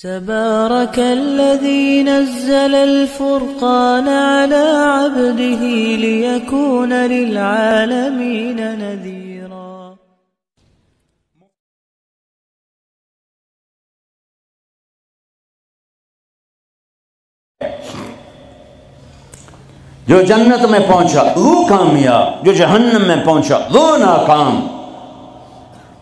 تبارك الذي نزل الفرقان على عبده ليكون للعالمين نذيرا. جو جنت میں پہنچا وہ کامیاب، جو جہنم میں پہنچا وہ ناکام.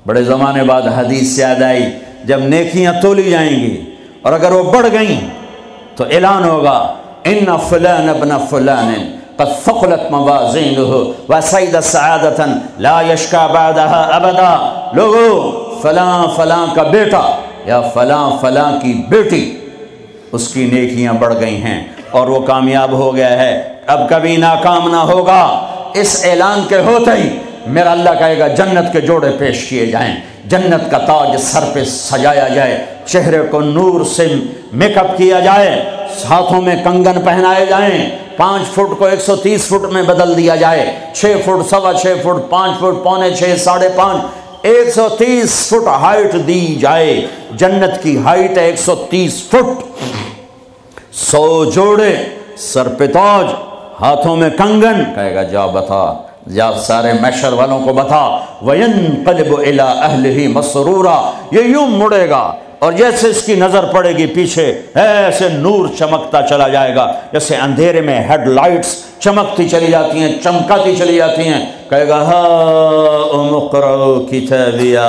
بڑے زمانے بعد حدیث سے یاد آئی، جب نیکیاں تولی جائیں گی اور اگر وہ بڑھ گئیں تو اعلان ہوگا ان فلان ابن فلان قد ثقلت موازینہ وسعد سعادۃ لا یشکا بعدها ابدا. لوگو فلاں فلاں کا بیٹا یا فلاں فلاں کی بیٹی، اس کی نیکیاں بڑھ گئی ہیں اور وہ کامیاب ہو گیا ہے، اب کبھی ناکام نہ ہوگا. اس اعلان کے ہوتے ہی میرا اللہ کہے گا جنت کے جوڑے پیش کیے جائیں، جنت کا تاج سر پہ سجایا جائے، چہرے کو نور سے میک اپ کیا جائے، ہاتھوں میں کنگن پہنائے جائیں، 5 فٹ کو 130 فٹ میں بدل دیا جائے، 6 فٹ، 6.25 فٹ، 5 فٹ، 5.25، 5.5، 130 فٹ ہائٹ دی جائے. جنت کی ہائٹ ہے 130 فٹ. 100 جوڑے، سر پہ تاج، ہاتھوں میں کنگن. کہے گا جا بتا، جا سارے محشر والوں کو بتا. وَيَنْقَلِبُ إِلَىٰ أَهْلِهِ مَسْرُورًا. یہ یوں مڑے گا اور جیسے اس کی نظر پڑے گی پیچھے ایسے نور چمکتا چلا جائے گا، جیسے اندھیرے میں ہیڈ لائٹس چمکتی چلی جاتی ہیں، چمکاتی چلی جاتی ہیں. کہے گا ہاؤم اقرؤوا کتابیہ،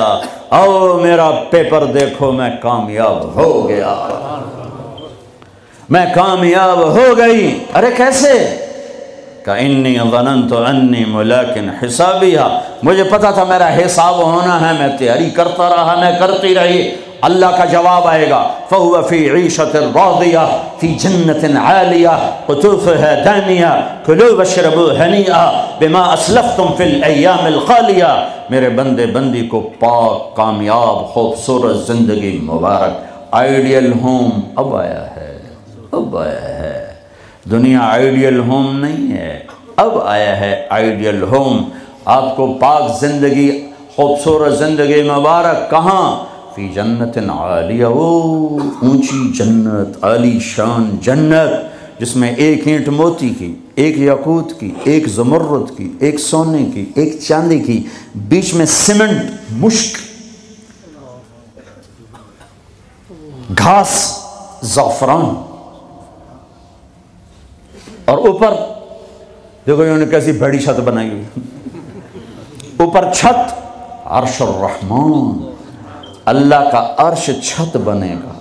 آؤ میرا پیپر دیکھو، میں کامیاب ہو گیا، میں کامیاب ہو گئی. ارے کیسے؟ کہ انی ظننت انی ملاق حسابیہ، مجھے پتا تھا میرا حساب ہونا ہے، میں تیاری کرتا رہا، میں کرتی رہی. اللہ کا جواب آئے گا فَهُوَ فِي عِيشَةٍ رَاضِيَةٍ فِي جَنَّةٍ عَالِيَةٍ قُطُوفُهَا دَانِيَةٌ كُلُوا وَاشْرَبُوا هَنِيئًا بِمَا أَسْلَفْتُمْ فِي الْأَيَّامِ الْخَالِيَةِ. میرے بندے بندی کو پاک، کامیاب، خوبصورت زندگی مبارک. آئیڈیل ہوم اب آیا ہے، اب آیا ہے. دنیا آئیڈیل ہوم نہیں ہے، اب آیا ہے آئیڈیل ہوم. آپ کو پاک زندگی، خوبصورت زندگی مبارک. کہاں؟ فی جنت عالیہ، اونچی جنت، عالی شان جنت، جس میں ایک اینٹ موتی کی، ایک یاقوت کی، ایک زمرد کی، ایک سونے کی، ایک چاندی کی، بیچ میں سیمنٹ، مشک، گھاس، زعفران، اور اوپر دیکھو انہوں نے کیسی بڑی چھت بنائی ہوئی. اوپر چھت عرش الرحمن، اللہ کا عرش چھت بنے گا.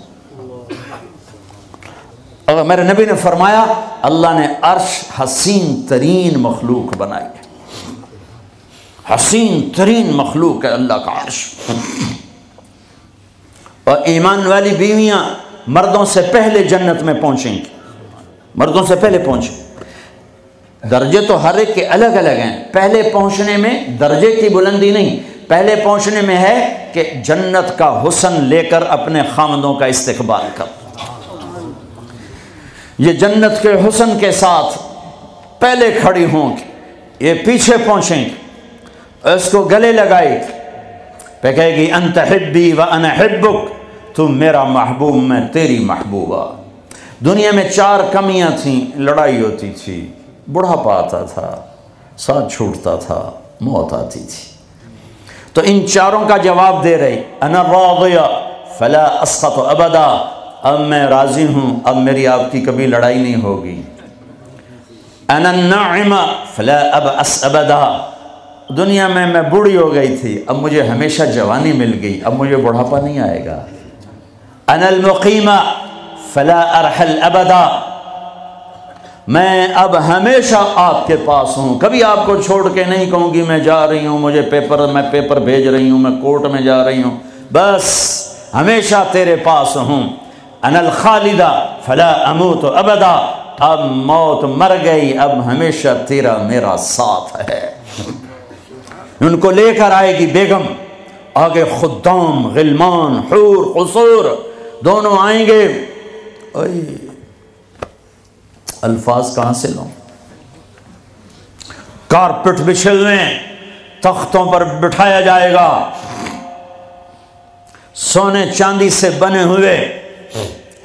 اور میرے نبی نے فرمایا اللہ نے عرش حسین ترین مخلوق بنائی ہے، حسین ترین مخلوق ہے اللہ کا عرش. اور ایمان والی بیویاں مردوں سے پہلے جنت میں پہنچیں گی، مردوں سے پہلے پہنچیں. درجے تو ہر ایک کے الگ الگ ہیں. پہلے پہنچنے میں درجے کی بلندی نہیں، پہلے پہنچنے میں ہے کہ جنت کا حسن لے کر اپنے خامدوں کا استقبال کر. یہ جنت کے حسن کے ساتھ پہلے کھڑی ہوں گی، یہ پیچھے پہنچیں گی، اس کو گلے لگائے گی، پہ کہے گی انت حبی و انا حبک، تو میرا محبوب میں تیری محبوبہ. دنیا میں 4 کمیاں تھیں، لڑائی ہوتی تھی، بڑھاپا آتا تھا، ساتھ چھوٹتا تھا، موت آتی تھی. تو ان 4 کا جواب دے رہی انا راضیہ فلا اسخط ابدا، اب میں راضی ہوں، اب میری آپ کی کبھی لڑائی نہیں ہوگی. انا الناعمہ فلا ابأس ابدا، دنیا میں بوڑھی ہو گئی تھی، اب مجھے ہمیشہ جوانی مل گئی، اب مجھے بڑھاپا نہیں آئے گا. انا المقیمہ فلا ارحل ابدا، میں اب ہمیشہ آپ کے پاس ہوں، کبھی آپ کو چھوڑ کے نہیں کہوں گی میں جا رہی ہوں، مجھے میں پیپر بھیج رہی ہوں، میں کورٹ میں جا رہی ہوں، بس ہمیشہ تیرے پاس ہوں. انا الخالدہ فلا اموت ابدا، اب موت مر گئی، اب ہمیشہ تیرا میرا ساتھ ہے. ان کو لے کر آئے گی بیگم، آگے خدام، غلمان، حور، قصور دونوں آئیں گے. الفاظ کہاں سے لوں؟ کارپٹ بچھے ہوئے ہیں، تختوں پر بٹھایا جائے گا، سونے چاندی سے بنے ہوئے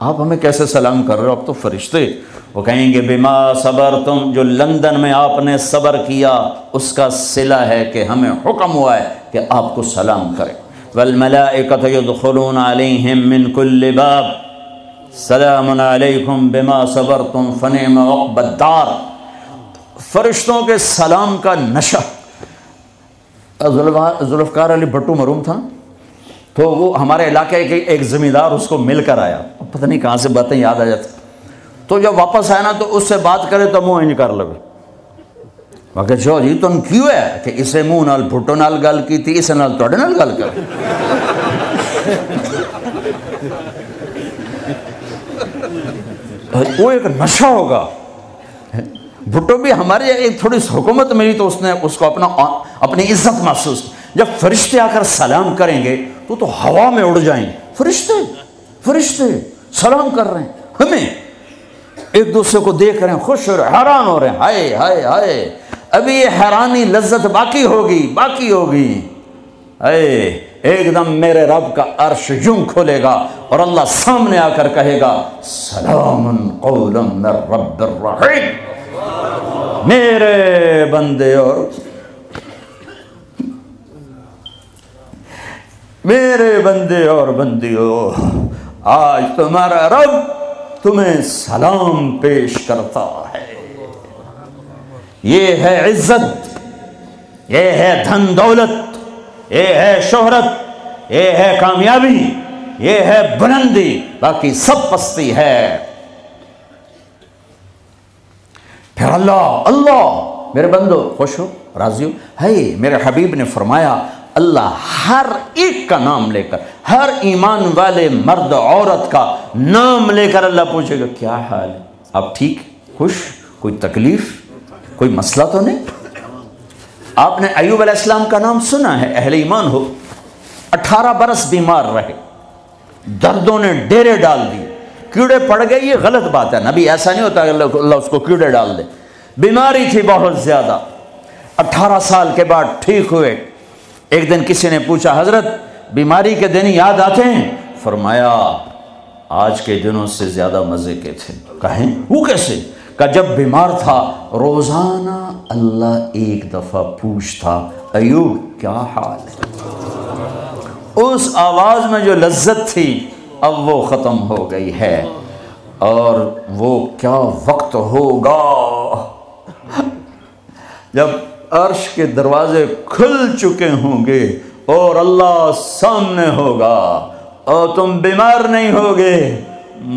آپ ہمیں کیسے سلام کر رہے ہو؟ آپ تو فرشتے۔ وہ کہیں گے بما صبرتم، جو لندن میں آپ نے صبر کیا اس کا صلہ ہے کہ ہمیں حکم ہوا ہے کہ آپ کو سلام کریں۔ والملائکۃ یدخلون علیہم من کل باب سلام علیکم بما صبرتم فنعم عقبی الدار۔ فرشتوں کے سلام کا نشہ۔ ذوالفقار علی بھٹو مرحوم تھا، تو وہ ہمارے علاقے کے ایک زمیندار اس کو مل کر آیا، پتہ نہیں کہاں سے باتیں یاد آ جاتی، تو جب واپس آیا نا تو اس سے بات کرے تو منہ انج کر لگے۔ کہ جو جی تم کیوں ہے کہ اسے منہ نال بھٹو نال گل کی تھی، اسے نال توڑے نال گل کر۔ وہ ایک نشہ ہوگا۔ بھٹو بھی ہمارے ایک تھوڑی سی حکومت ملی تو اس نے اس کو اپنی عزت محسوس کی۔ جب فرشتے آ کر سلام کریں گے تو ہوا میں اڑ جائیں گے۔ فرشتے سلام کر رہے ہیں، ہمیں ایک دوسرے کو دیکھ رہے ہیں، خوش ہو رہے ہیں، حیران ہو رہے ہیں۔ ہائے ہائے ہائے، ابھی یہ حیرانی لذت باقی ہوگی۔ ہائے، ایک دم میرے رب کا عرش یوں کھولے گا اور اللہ سامنے آ کر کہے گا سلام قولا من رب الرحیم۔ میرے بندے اور بندیوں، آج تمہارا رب تمہیں سلام پیش کرتا ہے۔ یہ ہے عزت، یہ ہے دھن دولت، یہ ہے شہرت، یہ ہے کامیابی، یہ ہے بلندی، باقی سب پستی ہے۔ پھر اللہ میرے بندو خوش ہو، راضی ہو۔ ہے میرے حبیب نے فرمایا اللہ ہر ایک کا نام لے کر، ہر ایمان والے مرد عورت کا نام لے کر اللہ پوچھے گا کیا حال ہے، آپ ٹھیک، خوش، کوئی تکلیف، کوئی مسئلہ تو نہیں؟ آپ نے ایوب علیہ السلام کا نام سنا ہے، اہل ایمان ہو، 18 برس بیمار رہے، دردوں نے ڈیرے ڈال دیے، کیڑے پڑ گئے، یہ غلط بات ہے، نبی ایسا نہیں ہوتا کہ اللہ اس کو کیڑے ڈال دے، بیماری تھی بہت زیادہ، 18 سال کے بعد ٹھیک ہوئے۔ ایک دن کسی نے پوچھا حضرت بیماری کے دن یاد آتے ہیں؟ فرمایا آج کے دنوں سے زیادہ مزے کے تھے۔ کہیں وہ کیسے؟ کہ جب بیمار تھا روزانہ اللہ ایک دفعہ پوچھتا ایوب کیا حال ہے۔ اس آواز میں جو لذت تھی اب وہ ختم ہو گئی ہے، اور وہ کیا وقت ہوگا جب عرش کے دروازے کھل چکے ہوں گے اور اللہ سامنے ہوگا اور تم بیمار نہیں ہوگے،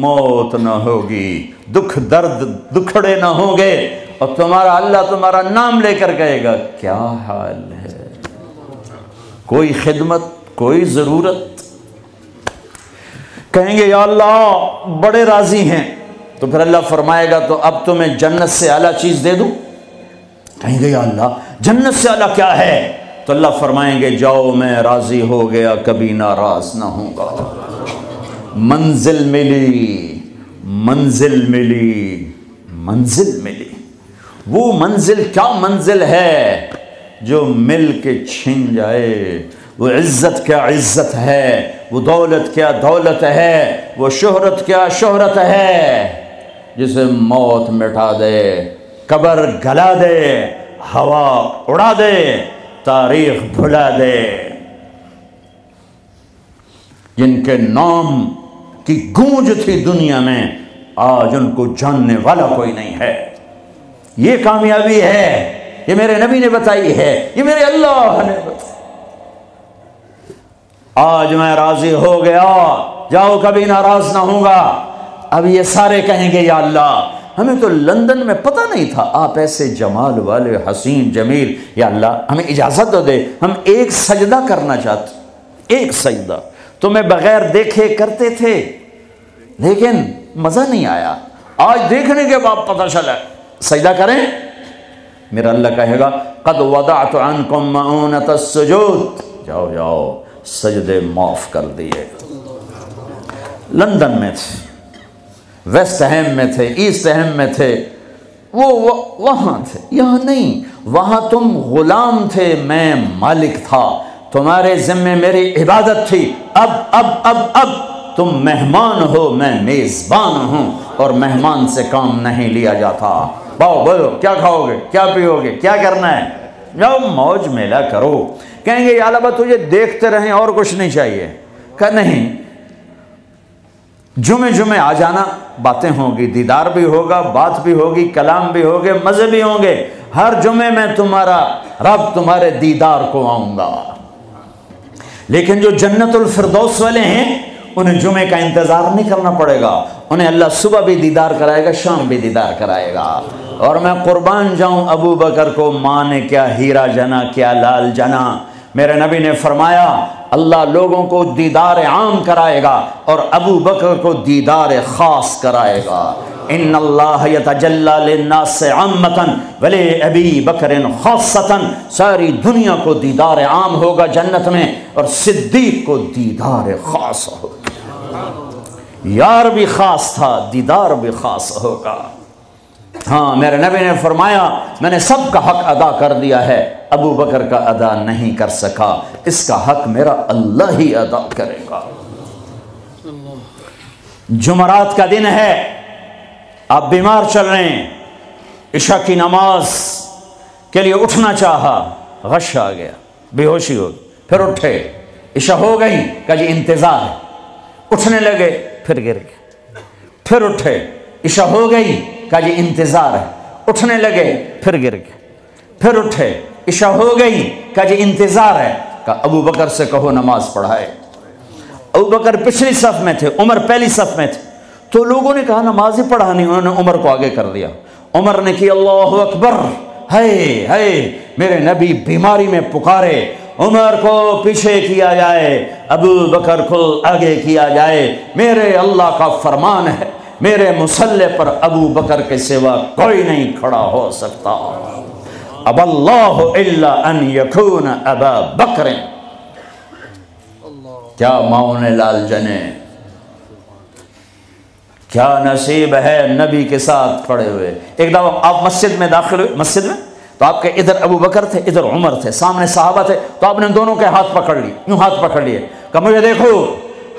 موت نہ ہوگی، دکھ درد دکھڑے نہ ہوں گے، اور اللہ تمہارا نام لے کر کہے گا کیا حال ہے، کوئی خدمت، کوئی ضرورت؟ کہیں گے یا اللہ بڑے راضی ہیں، تو پھر اللہ فرمائے گا تو اب تمہیں جنت سے اعلیٰ چیز دے دوں؟ کہیں گے یا اللہ جنت سے اعلیٰ کیا ہے؟ تو اللہ فرمائیں گے جاؤ میں راضی ہو گیا، کبھی ناراض نہ ہوں گا۔ منزل ملی، وہ منزل کیا منزل ہے جو مل کے چھن جائے، وہ عزت کیا عزت ہے، وہ دولت کیا دولت ہے، وہ شہرت کیا شہرت ہے، جسے موت مٹا دے، قبر گلا دے، ہوا اڑا دے، تاریخ بھلا دے۔ جن کے نام کی گونج تھی دنیا میں آج ان کو جاننے والا کوئی نہیں ہے۔ یہ کامیابی ہے، یہ میرے نبی نے بتائی ہے، یہ میرے اللہ نے بتائی۔ آج میں راضی ہو گیا، جاؤ کبھی ناراض نہ ہوں گا۔ اب یہ سارے کہیں گے یا اللہ ہمیں تو لندن میں پتہ نہیں تھا آپ ایسے جمال والے حسین جمیل، یا اللہ ہمیں اجازت دے، ہم ایک سجدہ کرنا چاہتے، ایک سجدہ تمہیں بغیر دیکھے کرتے تھے لیکن مزہ نہیں آیا، آج دیکھنے کے بعد پتہ چلا، سجدہ کریں؟ میرا اللہ کہے گا قد وضعت عنکم مؤونۃ السجود، جاؤ جاؤ سجدے معاف کر دیے۔ لندن میں تھے، ویسٹ ہیم میں تھے، ایسٹ ہیم میں تھے، وہ وہاں تھے، یہاں نہیں۔ وہاں تم غلام تھے، میں مالک تھا، تمہارے ذمے میری عبادت تھی۔ اب تم مہمان ہو میں میزبان ہوں اور مہمان سے کام نہیں لیا جاتا۔ باؤ بولو کیا کھاؤ گے، کیا پیو گے، کیا کرنا ہے، جاؤ موج میلہ کرو۔ کہیں گے یا اللہ تجھے دیکھتے رہیں اور کچھ نہیں چاہیے، کہ نہیں، جمعے آ جانا، باتیں ہوں گی، دیدار بھی ہوگا، بات بھی ہوگی، کلام بھی ہوگے، مزے بھی ہوں گے، ہر جمعے میں تمہارا رب تمہارے دیدار کو آؤں گا۔ لیکن جو جنت الفردوس والے ہیں انہیں جمعے کا انتظار نہیں کرنا پڑے گا، انہیں اللہ صبح بھی دیدار کرائے گا، شام بھی دیدار کرائے گا۔ اور میں قربان جاؤں ابو بکر کو، ماں نے کیا ہیرا جنا، کیا لال جنا۔ میرے نبی نے فرمایا اللہ لوگوں کو دیدار عام کرائے گا اور ابو بکر کو دیدار خاص کرائے گا۔ ان اللہ یتجلی للناس عامۃ ولی ابی بکر خاصۃ، ساری دنیا کو دیدار عام ہوگا جنت میں اور صدیق کو دیدار خاص ہوگا۔ یار بھی خاص تھا، دیدار بھی خاص ہوگا۔ ہاں میرے نبی نے فرمایا میں نے سب کا حق ادا کر دیا ہے، ابو بکر کا ادا نہیں کر سکا، اس کا حق میرا اللہ ہی ادا کرے گا۔ جمعرات کا دن ہے، آپ بیمار چل رہے ہیں، عشاء کی نماز کے لیے اٹھنا چاہا، غش آ گیا، بے ہوشی ہو گئی، پھر اٹھے، عشاء ہو گئی، کہا جی انتظار ہے، اٹھنے لگے، پھر گر گئے، پھر اٹھے، عشاء ہو گئی، کہا جی انتظار ہے، اٹھنے لگے، پھر گر گئے، پھر اٹھے، عشاء ہو گئی، کہا جی انتظار ہے، کہا ابو بکر سے کہو نماز پڑھائے۔ ابو بکر پچھلی صف میں تھے، عمر پہلی صف میں تھے، تو لوگوں نے کہا نماز ہی پڑھانی، انہوں نے عمر کو آگے کر دیا۔ عمر نے کہا اللہ اکبر، ہے میرے نبی بیماری میں پکارے، عمر کو پیچھے کیا جائے، ابو بکر کو آگے کیا جائے، میرے اللہ کا فرمان ہے، میرے مصلی پر ابو بکر کے سوا کوئی نہیں کھڑا ہو سکتا۔ اب اللہ الا ان یکون ابا بکر۔ کیا ماؤں نے لال جنے، کیا نصیب ہے نبی کے ساتھ پڑے ہوئے۔ ایک دفعہ آپ مسجد میں داخل ہوئے، مسجد میں تو آپ کے ادھر ابو بکر تھے، ادھر عمر تھے، سامنے صحابہ تھے، تو آپ نے دونوں کے ہاتھ پکڑ لی، یوں ہاتھ پکڑ لیے، کہ مجھے دیکھو،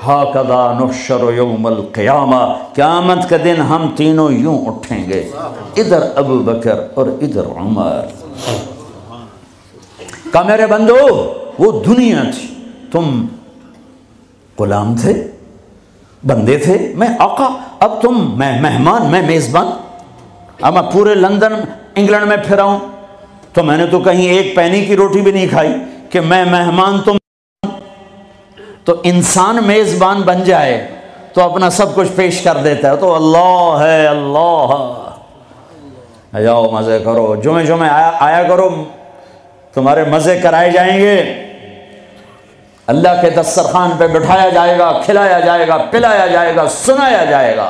ہاکذا نحشر یوم القیامہ، قیامت کے دن ہم تینوں یوں اٹھیں گے، ادھر ابو بکر اور ادھر عمر۔ کہا میرے بندو وہ دنیا تھی، تم غلام تھے، بندے تھے، میں آقا، اب تم میں مہمان، میں میزبان، اب میں پورے لندن انگلینڈ میں پھرا ہوں تو میں نے تو کہیں ایک پینی کی روٹی بھی نہیں کھائی کہ میں مہمان تم، تو انسان میزبان بن جائے تو اپنا سب کچھ پیش کر دیتا ہے، تو اللہ ہے، اللہ جاؤ مزے کرو، جمعے آیا کرو، تمہارے مزے کرائے جائیں گے، اللہ کے دسترخوان پہ بٹھایا جائے گا، کھلایا جائے گا، پلایا جائے گا، سنایا جائے گا۔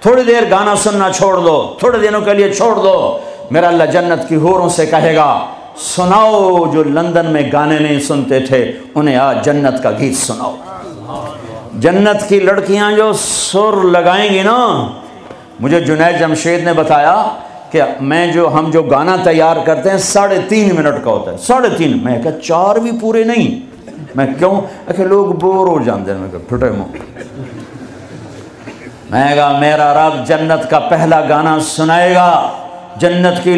تھوڑی دیر گانا سننا چھوڑ دو، تھوڑے دنوں کے لیے چھوڑ دو، میرا اللہ جنت کی حوروں سے کہے گا سناؤ جو لندن میں گانے نہیں سنتے تھے انہیں آج جنت کا گیت سناؤ۔ جنت کی لڑکیاں جو سر لگائیں گی نا، مجھے جنید جمشید نے بتایا کہ ہم جو گانا تیار کرتے ہیں 3.5 منٹ کا ہوتا ہے، 3.5، میں کہا 4 بھی پورے نہیں، میں کیوں کہ لوگ بور ہو جاتے ہیں، میں کہا پھٹے منہ، میں کہا میرا رب جنت کا پہلا گانا سنائے گا، جنت کی